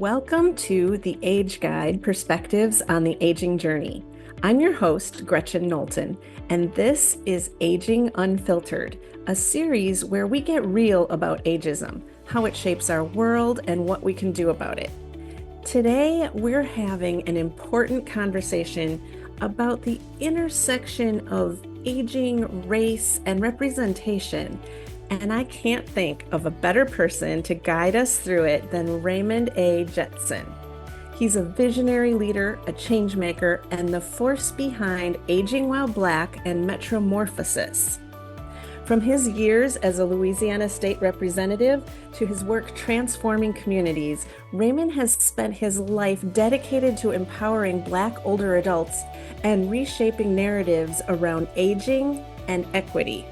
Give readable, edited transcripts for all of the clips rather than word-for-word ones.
Welcome to the Age Guide Perspectives on the Aging Journey. I'm your host, Gretchen Knowlton, and this is Aging Unfiltered, a series where we get real about ageism, how it shapes our world, and what we can do about it. Today, we're having an important conversation about the intersection of aging, race, and representation. And I can't think of a better person to guide us through it than Raymond A. Jetson. He's a visionary leader, a changemaker, and the force behind Aging While Black and MetroMorphosis. From his years as a Louisiana state representative to his work transforming communities, Raymond has spent his life dedicated to empowering Black older adults and reshaping narratives around aging and equity.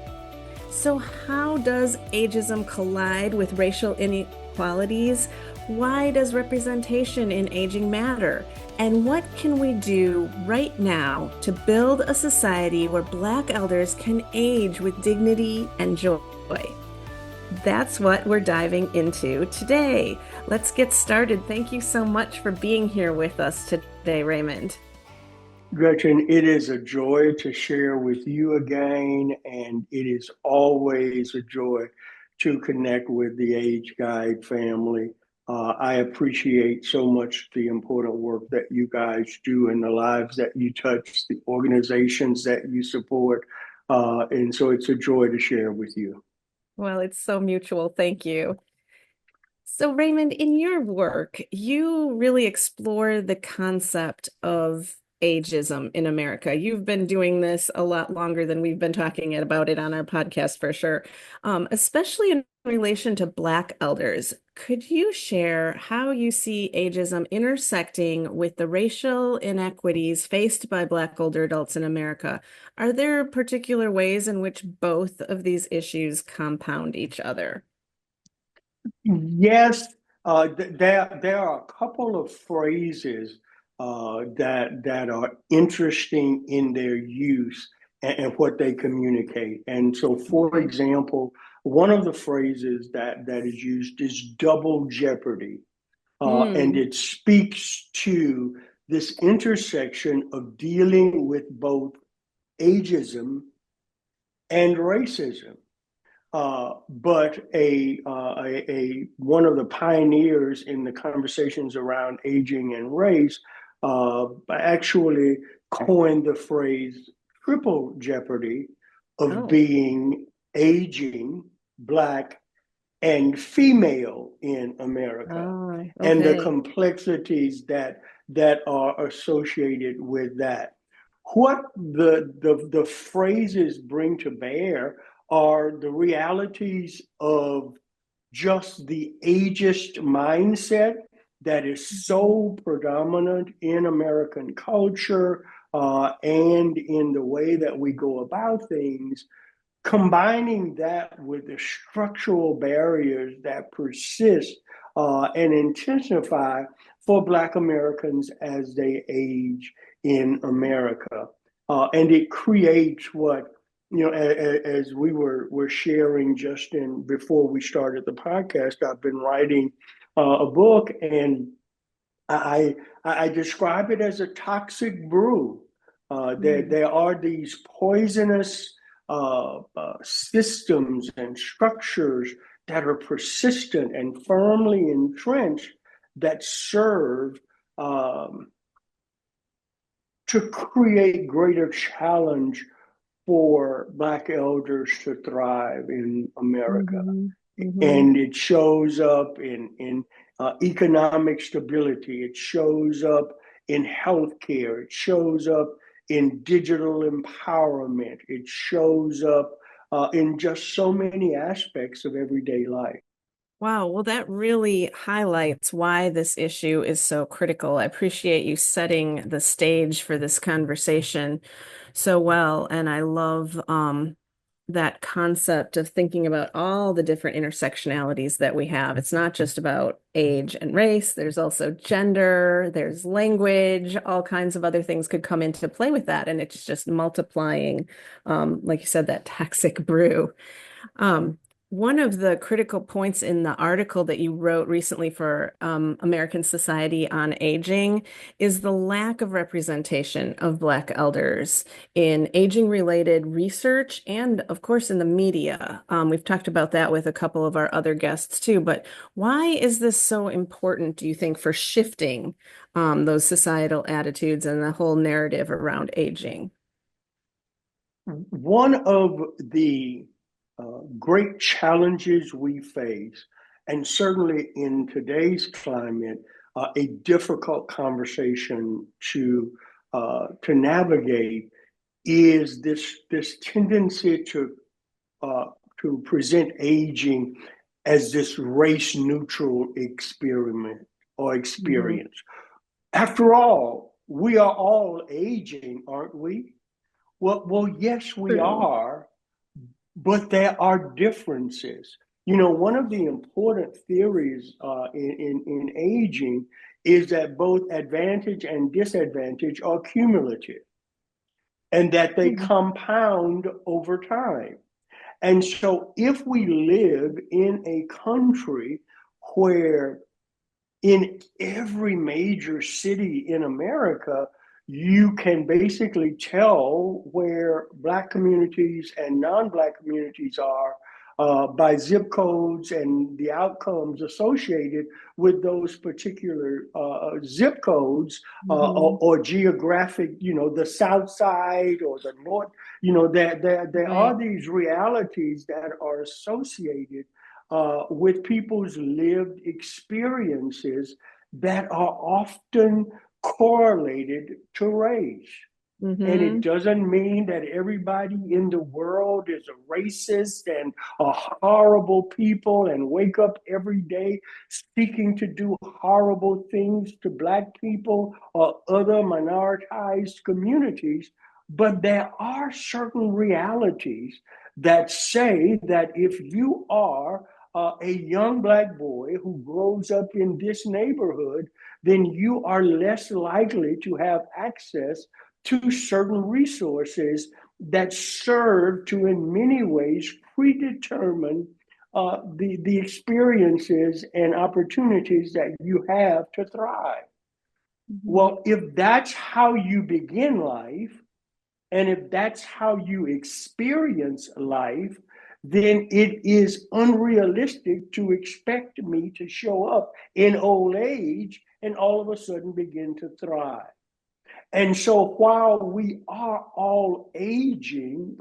So how does ageism collide with racial inequalities? Why does representation in aging matter? And what can we do right now to build a society where Black elders can age with dignity and joy? That's what we're diving into today. Let's get started. Thank you so much for being here with us today, Raymond. Gretchen, it is a joy to share with you again, and it is always a joy to connect with the Age Guide family. I appreciate so much the important work that you guys do and the lives that you touch, the organizations that you support. And so it's a joy to share with you. Well, it's so mutual. Thank you. So, Raymond, in your work, you really explore the concept of ageism in America. You've been doing this a lot longer than we've been talking about it on our podcast for sure, especially in relation to Black elders. Could you share how you see ageism intersecting with the racial inequities faced by Black older adults in America? Are there particular ways in which both of these issues compound each other? Yes, there are a couple of phrases that are interesting in their use and what they communicate. And so, for example, one of the phrases that is used is double jeopardy, and Hmm. it speaks to this intersection of dealing with both ageism and racism. But one of the pioneers in the conversations around aging and race actually coined the phrase triple jeopardy of Oh, being aging, Black, and female in America, and the okay. complexities that are associated with that. What the phrases bring to bear are the realities of just the ageist mindset that is Mhm. so predominant in American culture and in the way that we go about things, combining that with the structural barriers that persist and intensify for Black Americans as they age in America. And it creates what, as we were sharing just in before we started the podcast, I've been writing a book, and I, I describe it as a toxic brew. Mm. There are these poisonous systems and structures that are persistent and firmly entrenched that serve um, to create greater challenge for Black elders to thrive in America. Mhm. Mhm. And it shows up in economic stability. It shows up in healthcare. It shows up in digital empowerment. It shows up in just so many aspects of everyday life. Wow, well, that really highlights why this issue is so critical. I appreciate you setting the stage for this conversation so well, and I love that concept of thinking about all the different intersectionalities that we have. It's not just about age and race, there's also gender, there's language, all kinds of other things could come into play with that, and it's just multiplying, like you said, that toxic brew. Um, One of the critical points in the article that you wrote recently for American Society on Aging is the lack of representation of Black elders in aging-related research and, of course, in the media. We've talked about that with a couple of our other guests too, but why is this so important, do you think, for shifting those societal attitudes and the whole narrative around aging? One of the great challenges we face, and certainly in today's climate, a difficult conversation to navigate, is this tendency uh, to present aging as this race neutral experiment or Mhm. experience. After all, we are all aging, aren't we? Well, yes, we True. are, but there are differences. You know, one of the important theories in aging is that both advantage and disadvantage are cumulative and that they Mhm. compound over time. And so, if we live in a country where in every major city in America, you can basically tell where Black communities and non-Black communities are by zip codes and the outcomes associated with those particular zip codes Mhm. or geographic, the South Side or the North. There Right. are these realities that are associated with people's lived experiences that are often correlated to race. And it Hmm. doesn't mean that everybody in the world is a racist and a horrible people and wake up every day seeking to do horrible things to Black people or other minoritized communities. But there are certain realities that say that if you are a young Black boy who grows up in this neighborhood, then you are less likely to have access to certain resources that serve to, in many ways, predetermine the experiences and opportunities that you have to thrive. Hmm. Well, if that's how you begin life, and if that's how you experience life, then it is unrealistic to expect me to show up in old age and all of a sudden begin to thrive. And so while we are all aging,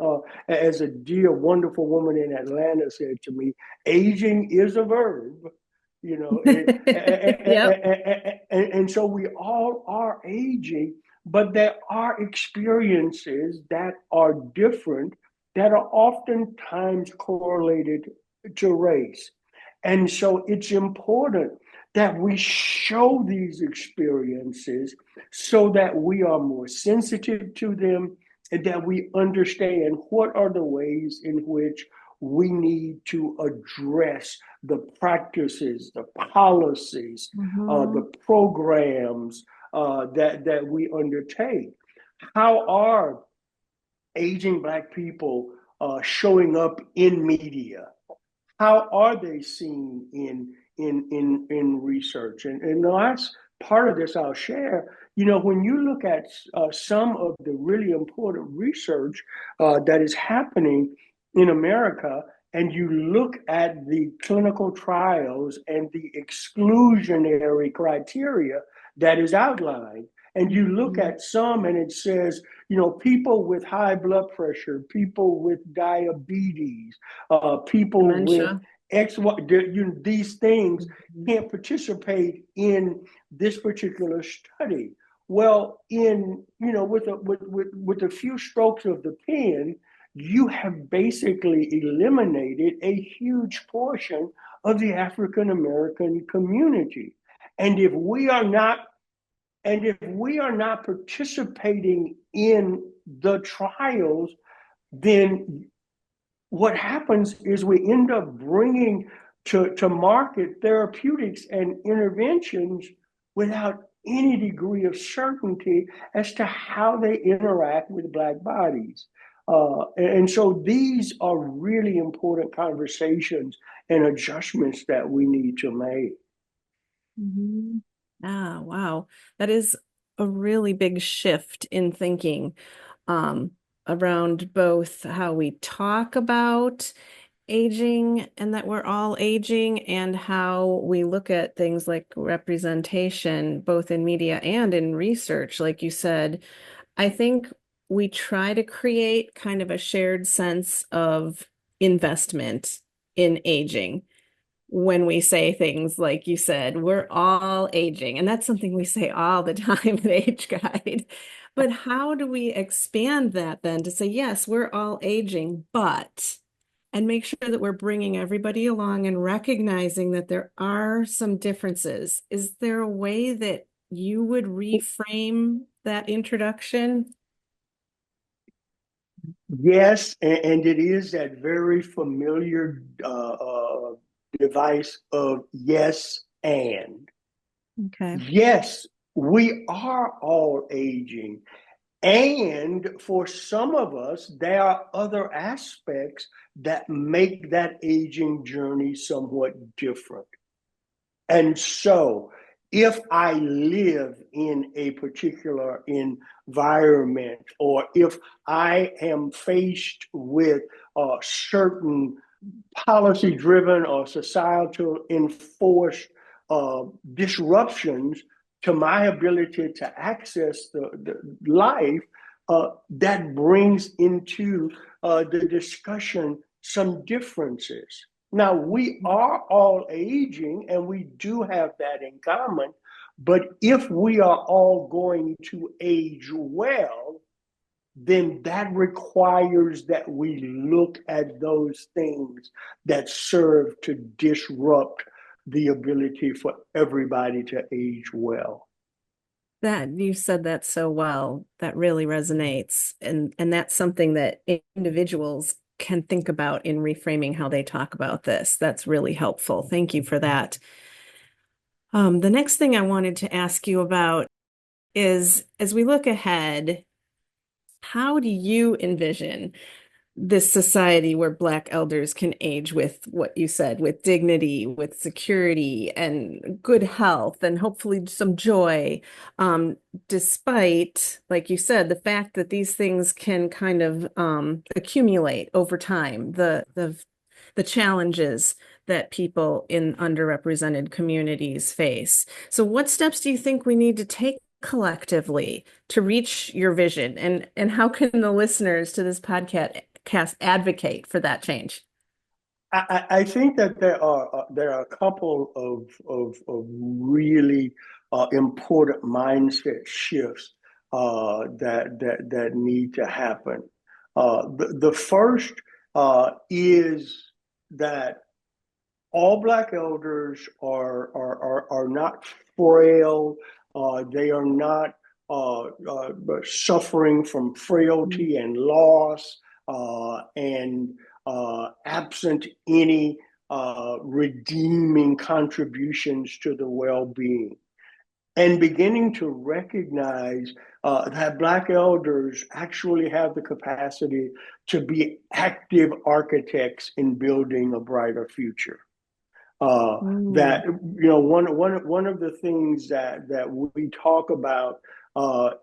as a dear, wonderful woman in Atlanta said to me, aging is a verb. You know, Yep. and so we all are aging, but there are experiences that are different that are oftentimes correlated to race. And so it's important that we show these experiences so that we are more sensitive to them and that we understand what are the ways in which we need to address the practices, the policies, Hmm. the programs that we undertake. How are aging Black people showing up in media? How are they seen in research? And the last part of this I'll share, when you look at some of the really important research that is happening in America, and you look at the clinical trials and the exclusionary criteria that is outlined, and you look Hmm. at some and it says, people with high blood pressure, people with diabetes, people with Dementia. X, Y, these things Mhm. can't participate in this particular study. Well, with a few strokes of the pen, you have basically eliminated a huge portion of the African American community. And if we are not and if we are not participating in the trials, then what happens is we end up bringing to market therapeutics and interventions without any degree of certainty as to how they interact with Black bodies. And so these are really important conversations and adjustments that we need to make. Mhm. Ah, wow. That is a really big shift in thinking um, around both how we talk about aging and that we're all aging and how we look at things like representation, both in media and in research. Like you said, I think we try to create kind of a shared sense of investment in aging when we say things like you said, we're all aging. And that's something we say all the time at Age Guide. But how do we expand that then to say, yes, we're all aging, but, and make sure that we're bringing everybody along and recognizing that there are some differences. Is there a way that you would reframe that introduction? Yes, and it is that very familiar device of yes and. Okay. Yes, we are all aging. And for some of us, there are other aspects that make that aging journey somewhat different. And so, if I live in a particular environment, or if I am faced with certain policy driven or societal enforced disruptions to my ability to access the life, that brings into the discussion some differences. Now, we are all aging and we do have that in common, but if we are all going to age well, then that requires that we look at those things that serve to disrupt the ability for everybody to age well. That you said that so well. That really resonates. And that's something that individuals can think about in reframing how they talk about this. That's really helpful. Thank you for that. The next thing I wanted to ask you about is as we look ahead, how do you envision this society where Black elders can age with what you said, with dignity, with security, and good health, and hopefully some joy, despite, like you said, the fact that these things can kind of accumulate over time, the challenges that people in underrepresented communities face. So what steps do you think we need to take collectively to reach your vision? And how can the listeners to this podcast advocate for that change? I think that there are a couple of really important mindset shifts that need to happen. The first is that all Black elders are not frail. They are not suffering from frailty and loss, and absent any redeeming contributions to the well-being. And beginning to recognize that Black elders actually have the capacity to be active architects in building a brighter future. That Mm. one of the things that we talk about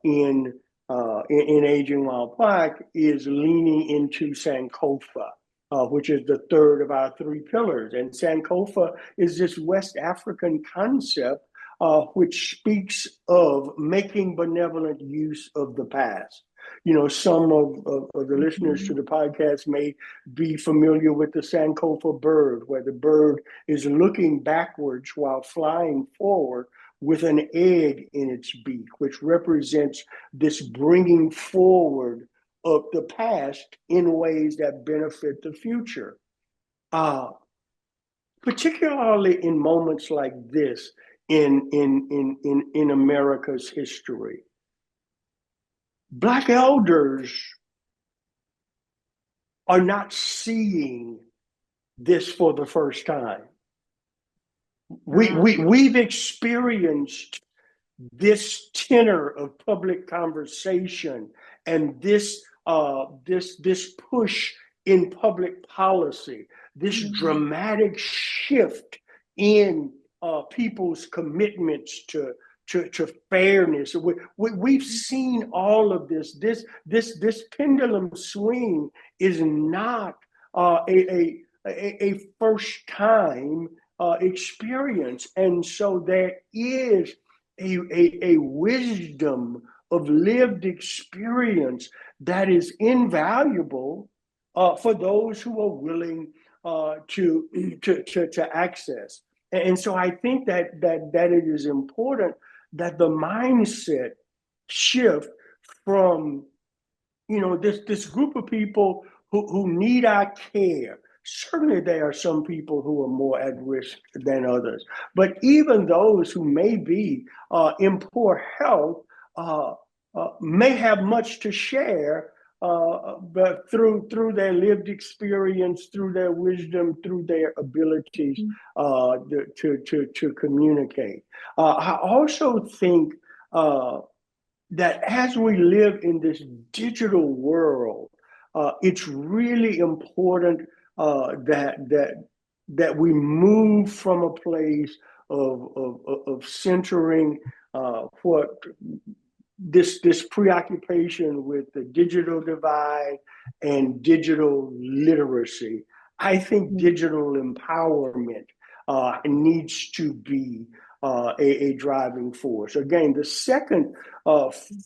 in Aging While Black is leaning into Sankofa, which is the third of our three pillars. And Sankofa is this West African concept which speaks of making benevolent use of the past. Some of the listeners to Mhm. the podcast may be familiar with the Sankofa bird, where the bird is looking backwards while flying forward with an egg in its beak, which represents this bringing forward of the past in ways that benefit the future. Uh, Particularly in moments like this in America's history, Black elders are not seeing this for the first time. We've experienced this tenor of public conversation and this this push in public policy, this Mhm. dramatic shift in people's commitments to fairness. We've seen all of this. This pendulum swing is not a first time experience, and so there is a wisdom of lived experience that is invaluable for those who are willing to access. And so I think that it is important that the mindset shift from this group of people who need our care. Certainly, there are some people who are more at risk than others, but even those who may be in poor health may have much to share, but through their lived experience, through their wisdom, through their abilities to communicate. I also think that as we live in this digital world, it's really important that we move from a place of centering what this preoccupation with the digital divide and digital literacy. I think digital empowerment needs to be a driving force. Again, the second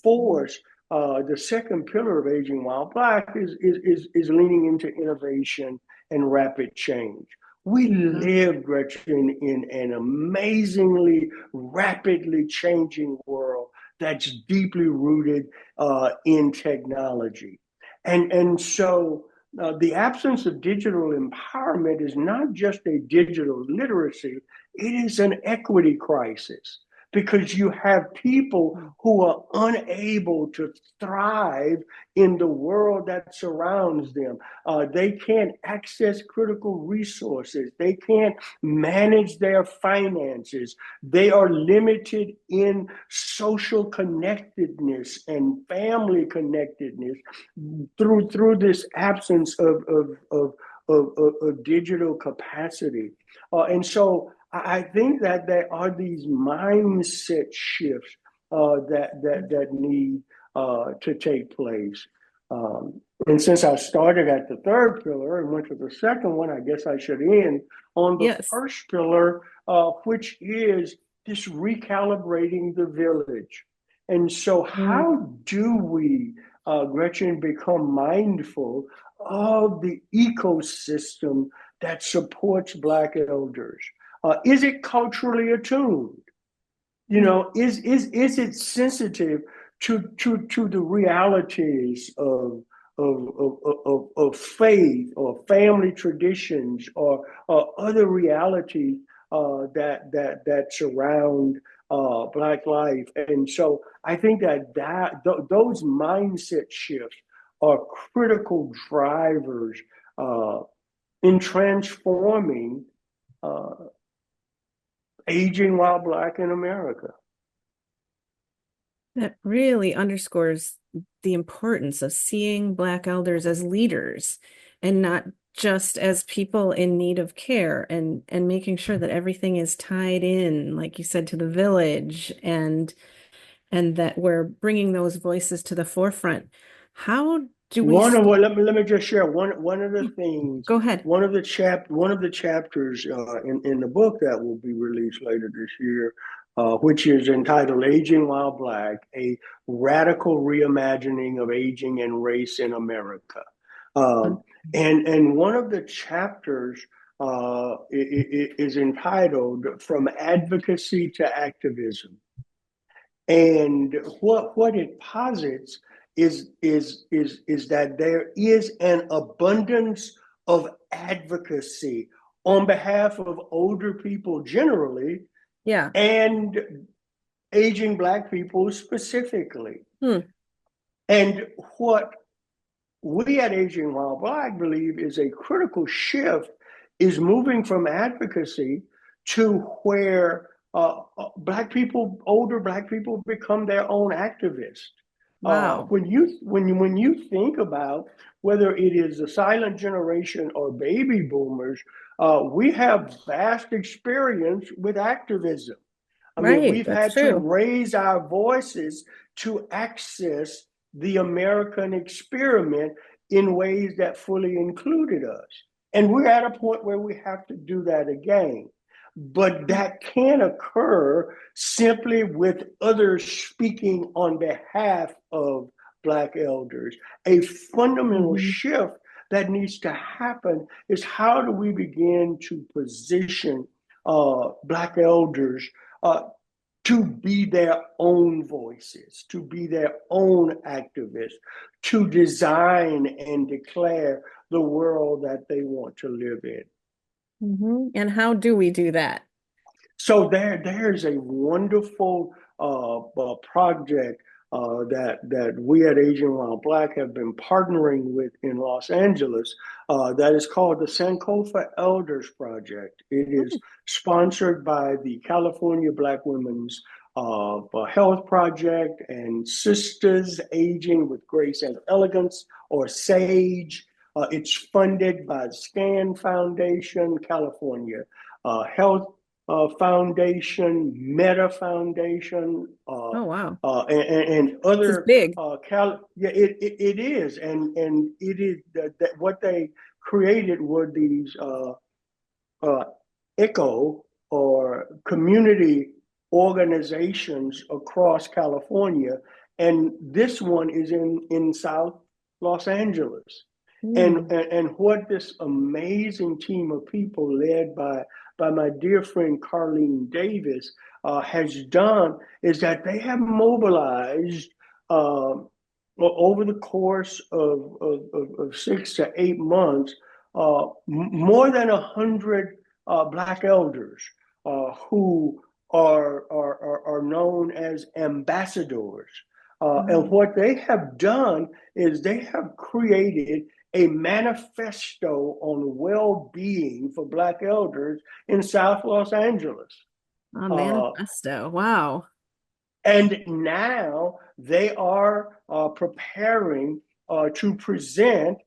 force, the second pillar of Aging While Black is leaning into innovation and rapid change. We live, Gretchen, in an amazingly rapidly changing world that's deeply rooted in technology. And so the absence of digital empowerment is not just a digital literacy, it is an equity crisis because you have people who are unable to thrive in the world that surrounds them. They can't access critical resources. They can't manage their finances. They are limited in social connectedness and family connectedness through this absence of digital capacity. And so I think that there are these mindset shifts that need to take place. And since I started at the third pillar and went to the second one, I guess I should end on the Yes. first pillar, which is this recalibrating the village. And so, how do we, Gretchen, become mindful of the ecosystem that supports Black elders? Is it culturally attuned? Is it sensitive to the realities of faith or family traditions or other realities that surround Black life? And so I think those mindset shifts are critical drivers in transforming uh, aging while Black in America. That really underscores the importance of seeing Black elders as leaders and not just as people in need of care, and making sure that everything is tied in, like you said, to the village, and that we're bringing those voices to the forefront. How do we One of stay? what let me just share one of the things, Go ahead. one of the chapters in the book that will be released later this year, which is entitled "Aging While Black: A Radical Reimagining of Aging and Race in America." Um, and one of the chapters is entitled "From Advocacy to Activism." And what it posits is that there is an abundance of advocacy on behalf of older people generally Yeah. and aging Black people specifically. Hmm. And what we at Aging While Black believe is a critical shift is moving from advocacy to where Black people, older Black people, become their own activists. Wow. When you think about whether it is the silent generation or baby boomers, we have vast experience with activism. I mean, Right. we've That's had to true. raise our voices to access the American experiment in ways that fully included us. And we're at a point where we have to do that again. But that can occur simply with others speaking on behalf of Black elders. A fundamental Hmm. shift that needs to happen is how do we begin to position Black elders uh, to be their own voices, to be their own activists, to design and declare the world that they want to live in. And how do we do that? So there's a wonderful project that we at Aging While Black have been partnering with in Los Angeles that is called the Sankofa Elders Project. It is sponsored by the California Black Women's Health Project and Sisters Aging with Grace and Elegance, or SAGE. It's funded by the SCAN Foundation, California Health Foundation, Meta Foundation, Oh, wow. and This is other big. yeah, it is, and it is that what they created were these uh, ECHO, or community organizations across California, and this one is in South Los Angeles. Mm. And what this amazing team of people led by my dear friend Carlene Davis has done is that they have mobilized over the course of 6 to 8 months more than 100 Black elders who are known as ambassadors. And Wow. what they have done is they have created a manifesto on well-being for Black elders in South Los Angeles. A Uh, manifesto. Wow. and now they are preparing to present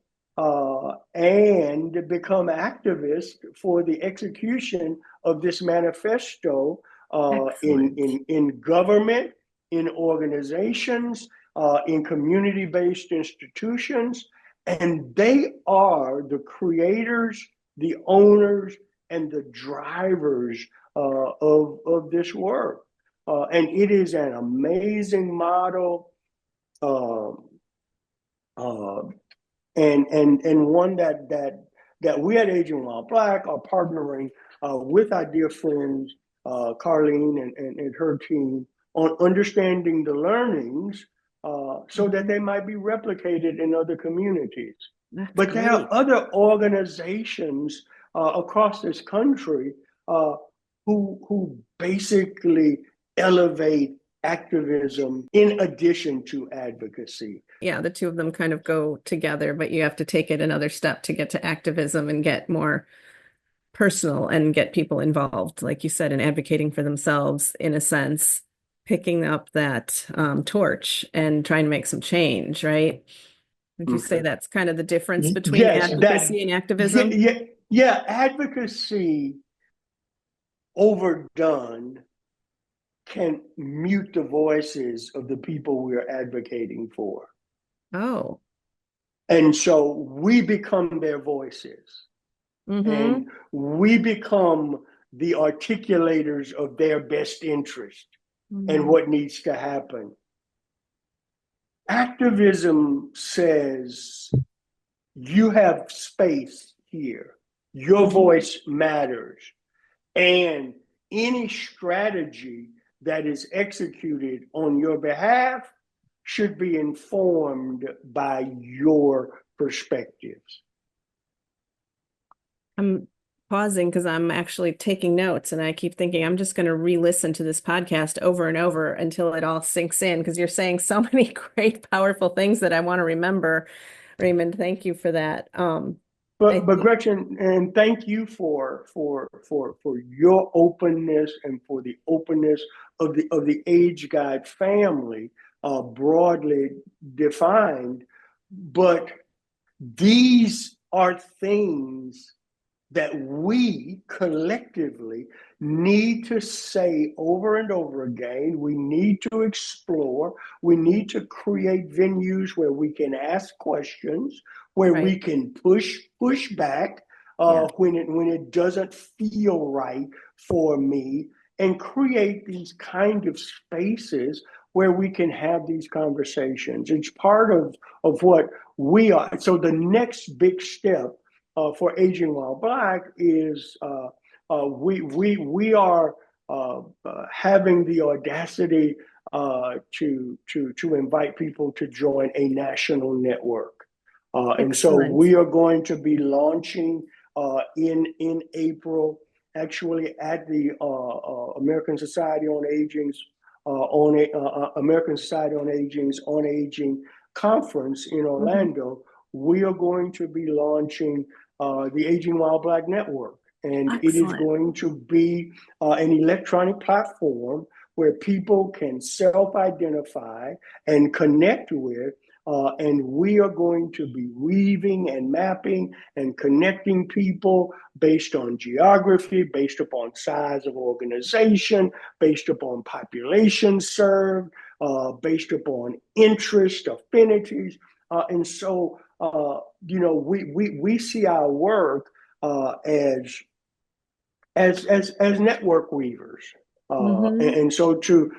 and become activists for the execution of this manifesto Excellent. in government, in organizations, in community-based institutions. And they are the creators, the owners, and the drivers of this work. And it is an amazing model, um, uh, and one that we at Aging While Black are partnering with our dear friends Carlene and her team on understanding the learnings so that Mhm. they might be replicated in other communities. That's But there are great. other organizations across this country uh, who basically elevate activism in addition to advocacy. Yeah, the two of them kind of go together, but you have to take it another step to get to activism and get more personal and get people involved, like you said, in advocating for themselves, in a sense, picking up that torch and trying to make some change, right? Would you say Okay. that's kind of the difference between Yes, that advocacy and yeah, activism? yeah, yeah, advocacy overdone can mute the voices of the people we're advocating for. Oh. And so we become their voices, and Mm-hmm. we become the articulators of their best interest and Mm-hmm. what needs to happen. Activism says you have space here, your voice matters. And any strategy that is executed on your behalf should be informed by your perspectives. I'm pausing because I'm actually taking notes and I keep thinking I'm just going to re-listen to this podcast over and over until it all sinks in because you're saying so many great, powerful things that I want to remember. Raymond, thank you for that. I But think, Gretchen, and thank you for your openness and for the openness of the Age Guide family broadly defined, but these are things that we collectively need to say over and over again. We need to explore. We need to create venues where we can ask questions, where we Right. can push back Yeah. when it doesn't feel right for me, and create these kind of spaces where we can have these conversations. It's part of what we are. So the next big step for Aging While Black is we are having the audacity to invite people to join a national network. And so Excellent. we are going to be launching in April, actually at the American Society on Aging's American Society on Aging's On Aging conference in Hmm. Orlando. We are going to be launching the Aging While Black Network, and it is Excellent. going to be an electronic platform where people can self-identify and connect with. And we are going to be weaving and mapping and connecting people based on geography, based upon size of organization, based upon population served, based upon interest, affinities. And so, we see our work as as network weavers, Hmm. and so to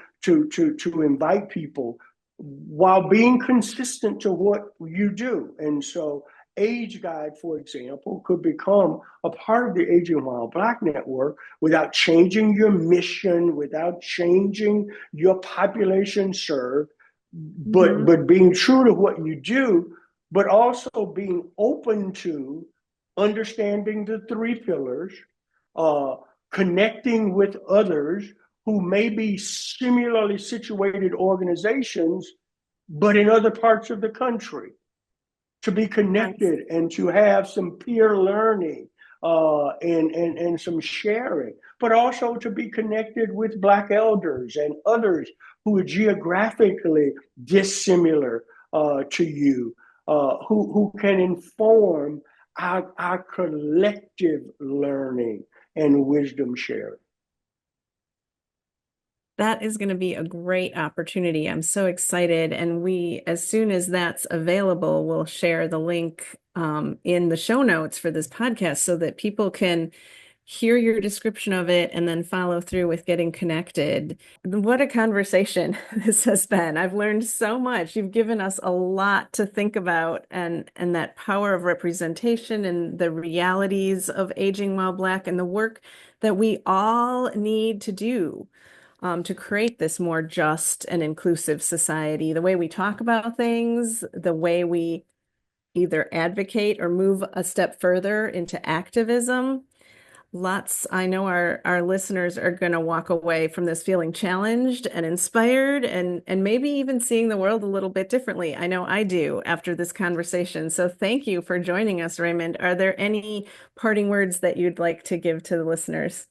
invite people while being consistent to what you do. And so Age Guide, for example, could become a part of the Aging While Black network without changing your mission, without changing your population served, Hmm. but being true to what you do, but also being open to understanding the three pillars, uh, connecting with others who may be similarly situated organizations, but in other parts of the country, to be Nice. connected and to have some peer learning and some sharing, but also to be connected with Black elders and others who are geographically dissimilar to you, who can inform our collective learning and wisdom sharing. That is going to be a great opportunity. I'm so excited. And we, as soon as that's available, we'll share the link in the show notes for this podcast so that people can hear your description of it and then follow through with getting connected. What a conversation this has been. I've learned so much. You've given us a lot to think about and that power of representation and the realities of aging while Black and the work that we all need to do to create this more just and inclusive society. The way we talk about things, the way we either advocate or move a step further into activism. Lots, I know our listeners are going to walk away from this feeling challenged and inspired and maybe even seeing the world a little bit differently. I know I do after this conversation. So thank you for joining us, Raymond. Are there any parting words that you'd like to give to the listeners?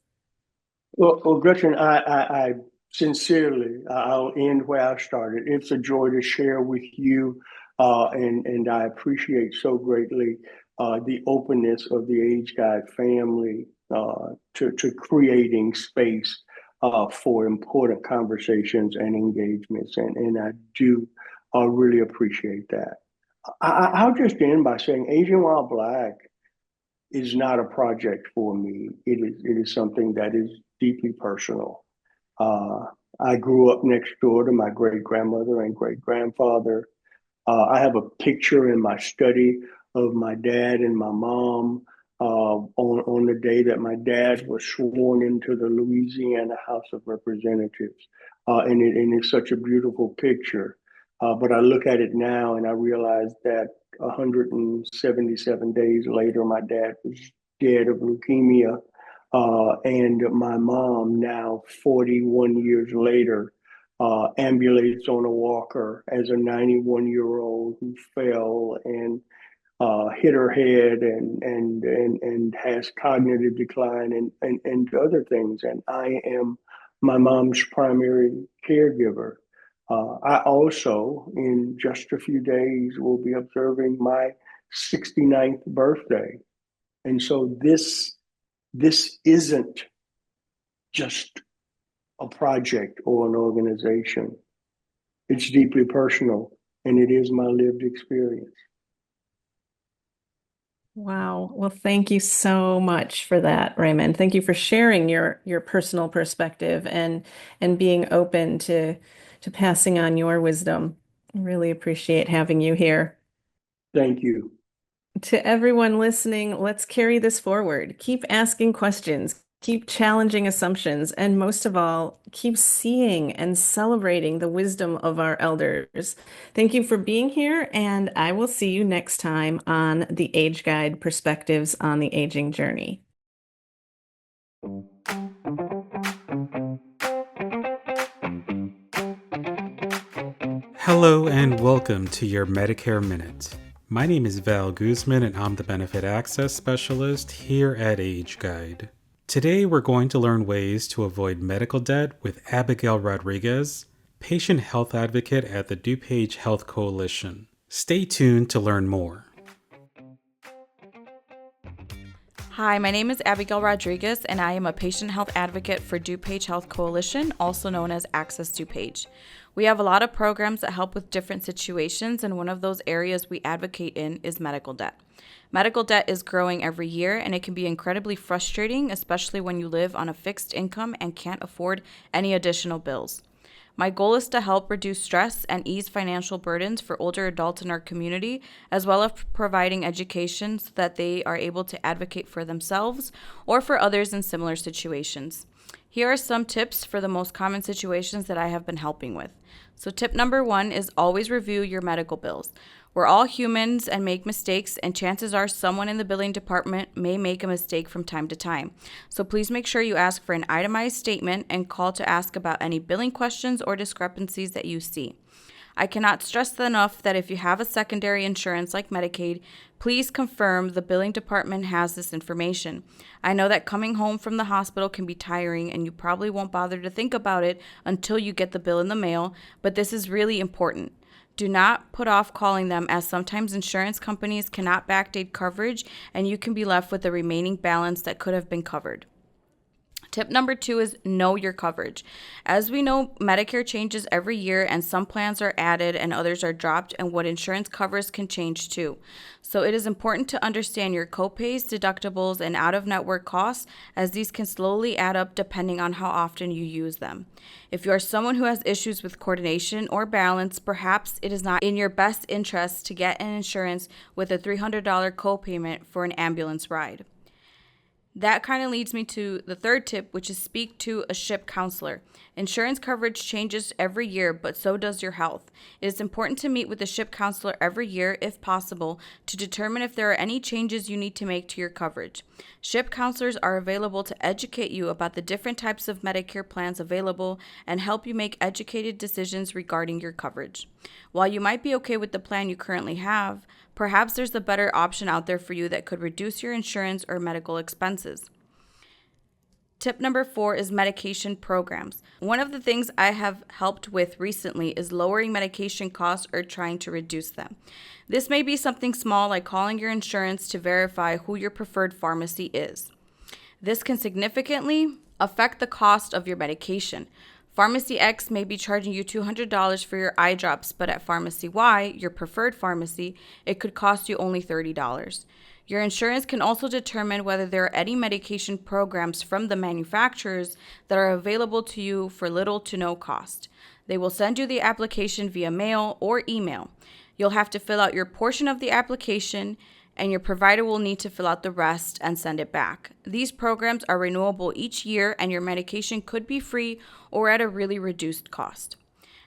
Well, Gretchen, I sincerely, I'll end where I started. It's a joy to share with you, and I appreciate so greatly the openness of the Age Guide family to creating space for important conversations and engagements, and I do really appreciate that. I'll just end by saying, Aging While Black is not a project for me. It is something that is deeply personal. Uh, I grew up next door to my great grandmother and great grandfather. I have a picture in my study of my dad and my mom on the day that my dad was sworn into the Louisiana House of Representatives, and it's such a beautiful picture. But I look at it now and I realize that 177 days later, my dad was dead of leukemia, and my mom, now 41 years later, ambulates on a walker as a 91-year-old who fell and hit her head and has cognitive decline and other things. And I am my mom's primary caregiver. I also, in just a few days, will be observing my 69th birthday. And so this isn't just a project or an organization. It's deeply personal, and it is my lived experience. Wow. Well, thank you so much for that, Raymond. Thank you for sharing your personal perspective and being open to passing on your wisdom. I really appreciate having you here. Thank you. To everyone listening, let's carry this forward. Keep asking questions, keep challenging assumptions, and most of all, keep seeing and celebrating the wisdom of our elders. Thank you for being here, and I will see you next time on the Age Guide Perspectives on the Aging Journey. Hello and welcome to your Medicare Minute. My name is Val Guzman and I'm the Benefit Access Specialist here at Age Guide. Today we're going to learn ways to avoid medical debt with Abigail Rodriguez, patient health advocate at the DuPage Health Coalition. Stay tuned to learn more. Hi, my name is Abigail Rodriguez, and I am a patient health advocate for DuPage Health Coalition, also known as Access DuPage. We have a lot of programs that help with different situations, and one of those areas we advocate in is medical debt. Medical debt is growing every year, and it can be incredibly frustrating, especially when you live on a fixed income and can't afford any additional bills. My goal is to help reduce stress and ease financial burdens for older adults in our community, as well as providing education so that they are able to advocate for themselves or for others in similar situations. Here are some tips for the most common situations that I have been helping with. So tip number 1 is always review your medical bills. We're all humans and make mistakes, and chances are someone in the billing department may make a mistake from time to time. So please make sure you ask for an itemized statement and call to ask about any billing questions or discrepancies that you see. I cannot stress enough that if you have a secondary insurance like Medicaid, please confirm the billing department has this information. I know that coming home from the hospital can be tiring and you probably won't bother to think about it until you get the bill in the mail, but this is really important. Do not put off calling them, as sometimes insurance companies cannot backdate coverage and you can be left with the remaining balance that could have been covered. Tip number 2 is know your coverage. As we know, Medicare changes every year and some plans are added and others are dropped, and what insurance covers can change too. So it is important to understand your copays, deductibles, and out-of-network costs, as these can slowly add up depending on how often you use them. If you are someone who has issues with coordination or balance, perhaps it is not in your best interest to get an insurance with a $300 copayment for an ambulance ride. That kind of leads me to the third tip, which is speak to a SHIP counselor. Insurance coverage changes every year, but so does your health. It is important to meet with a SHIP counselor every year, if possible, to determine if there are any changes you need to make to your coverage. SHIP counselors are available to educate you about the different types of Medicare plans available and help you make educated decisions regarding your coverage. While you might be okay with the plan you currently have, perhaps there's a better option out there for you that could reduce your insurance or medical expenses. Tip number 4 is medication programs. One of the things I have helped with recently is lowering medication costs or trying to reduce them. This may be something small like calling your insurance to verify who your preferred pharmacy is. This can significantly affect the cost of your medication. Pharmacy X may be charging you $200 for your eye drops, but at Pharmacy Y, your preferred pharmacy, it could cost you only $30. Your insurance can also determine whether there are any medication programs from the manufacturers that are available to you for little to no cost. They will send you the application via mail or email. You'll have to fill out your portion of the application, and your provider will need to fill out the rest and send it back. These programs are renewable each year, and your medication could be free or at a really reduced cost.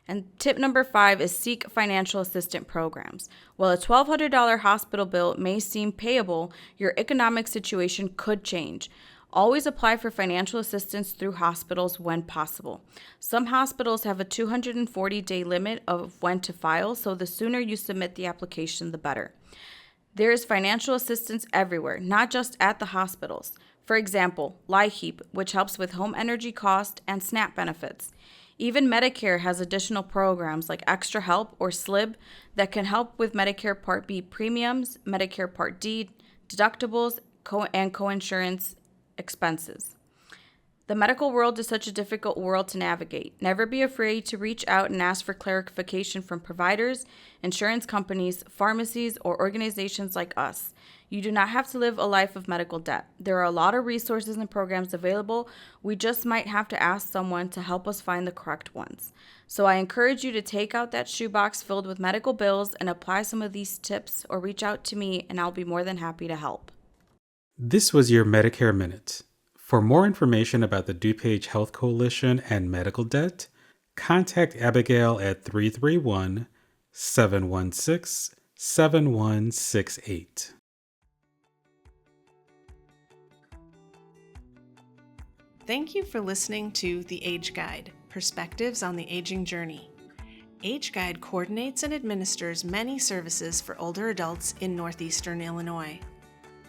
And tip number 5 is seek financial assistance programs. While a $1,200 hospital bill may seem payable, your economic situation could change. Always apply for financial assistance through hospitals when possible. Some hospitals have a 240-day limit of when to file, so the sooner you submit the application, the better. There is financial assistance everywhere, not just at the hospitals. For example, LIHEAP, which helps with home energy cost and SNAP benefits. Even Medicare has additional programs like Extra Help or SLIB that can help with Medicare Part B premiums, Medicare Part D deductibles, and coinsurance expenses. The medical world is such a difficult world to navigate. Never be afraid to reach out and ask for clarification from providers, insurance companies, pharmacies, or organizations like us. You do not have to live a life of medical debt. There are a lot of resources and programs available. We just might have to ask someone to help us find the correct ones. So I encourage you to take out that shoebox filled with medical bills and apply some of these tips, or reach out to me and I'll be more than happy to help. This was your Medicare Minute. For more information about the DuPage Health Coalition and medical debt, contact Abigail at 331-716-7168. Thank you for listening to The Age Guide, Perspectives on the Aging Journey. Age Guide coordinates and administers many services for older adults in Northeastern Illinois.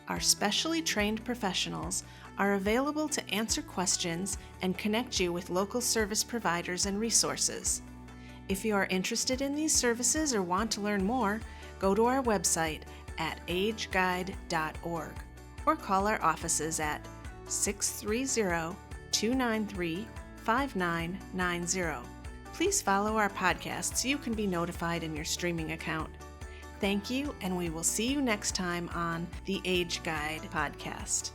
Our specially trained professionals are available to answer questions and connect you with local service providers and resources. If you are interested in these services or want to learn more, go to our website at ageguide.org or call our offices at 630-293-5990. Please follow our podcast so you can be notified in your streaming account. Thank you, and we will see you next time on the Age Guide podcast.